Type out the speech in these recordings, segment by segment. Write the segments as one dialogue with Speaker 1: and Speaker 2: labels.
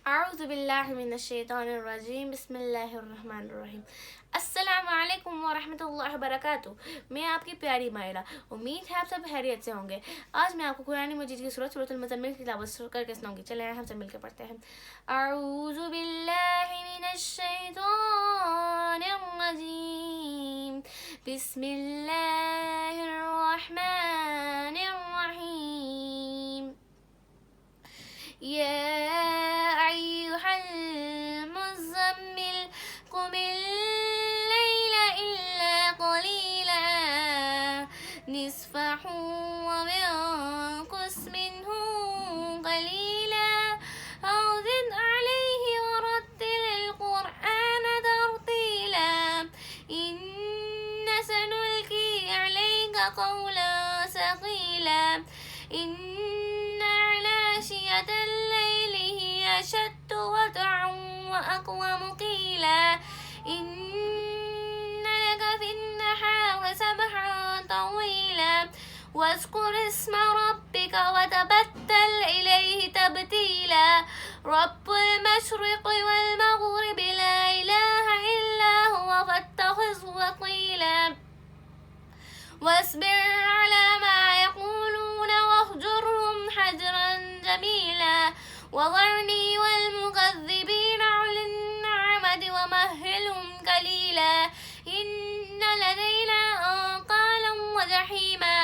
Speaker 1: आऊज़ुबिल्लाहिमिनश्शैतानिर्रजीम बिस्मिल्लाहिर्रहमानिर्रहीम। अस्सलामु अलैकुम व रहमतुल्लाहि व बरकातुहू। मैं आपकी प्यारी मायरा, उम्मीद है आप सब खैरियत से होंगे। आज मैं आपको कुरान मजीद की सूरतुल मुज़म्मिल की तिलावत करके सुनाऊंगी। चलें हम सब मिलकर पढ़ते हैं। आऊज़ुबिल्लाहिमिनश्शैतानिर्रजीम बिस्मिल्लाहिर्रहमानिर्रहीम। या निस्फ़हु व यंकुस मिन्हु क़लीला औ ज़िद अलैहि वरत्तिलिल क़ुरआन तर्तीला इन्ना सनुल्क़ी अलैका क़ौलन सक़ीला इन्ना नाशियतल लैलि हिया अशद्दु वतअन व अक़वमु क़ीला واذكر اسم ربك وتبتل إليه تبتيلا رب المشرق والمغرب لا إله إلا هو فاتخذه وكيلا واصبر على ما يقولون واهجرهم حجرا جميلا وذرني والمكذبين أولي النعمة ومهلهم قليلا إن لدينا أنكالا وجحيما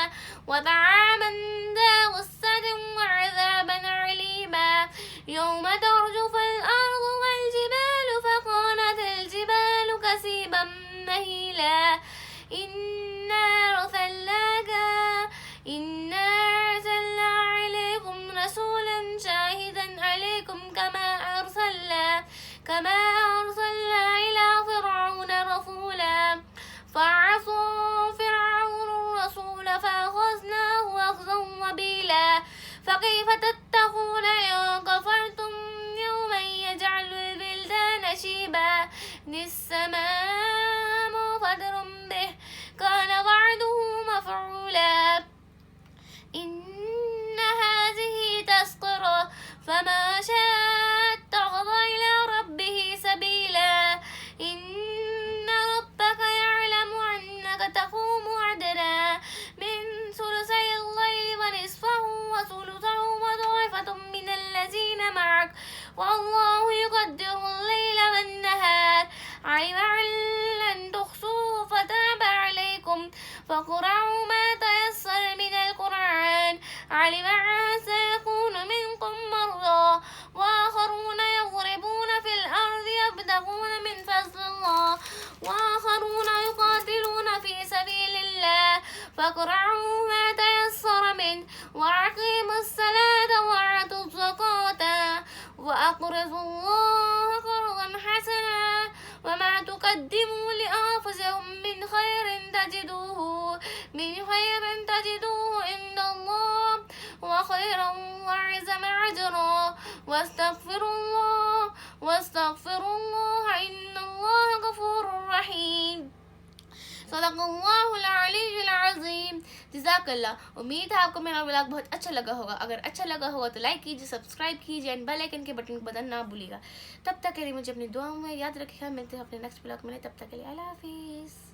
Speaker 1: وطعاما ذا غصة وعذابا عليما يوم ترجف الأرض والجبال فكانت الجبال كثيبا مهيلا إنا أرسلنا عليكم رسولا شاهدا عليكم كما أرسلنا إلى فرعون رسولا فعصوا فرعون الرسول فأخذناه أخذا وبيلا فكيف تتقون إن كفرتم يوما يجعل البلدان شيبا السماء منفطر به كان وعده مفعولا إن هذه تذكرة فما شاء اتخذ إلى ربه سبيلا إن ربك يعلم أنك تقوم أدنى من ثلثي الليل ونصفه وثلثه وطائفة من الذين معك والله يقدر الليل والنهار علم أن لن تحصوه فتاب عليكم فاقرؤوا ما تيسر من القرآن علم أن سيكون منكم مرضى وآخرون يضربون في الأرض يبتغون من فضل الله وآخرون يقاتلون في سبيل الله فاقرؤوا ما تيسر منه وأقيموا الصلاة وآتوا الزكاة وأقرضوا الله قرضا حسنا وما تقدموا لأنفسكم من خير تجدوه عند الله وخيرا وأعظم أجرا واستغفروا الله إن الله غفور रहीम। सदक़ल्लाहुल अलीयुल अज़ीम। जज़ाकल्लाह। उम्मीद है आपको मेरा व्लॉग बहुत अच्छा लगा होगा। अगर अच्छा लगा होगा तो लाइक कीजिए, सब्सक्राइब कीजिए एंड बेल आइकन के बटन को बटन ना भूलिएगा। तब तक के लिए मुझे अपनी दुआओं में याद रखिएगा। मिलते हैं अपने नेक्स्ट व्लॉग में, तब तक के लिए अल्लाह हाफिज़।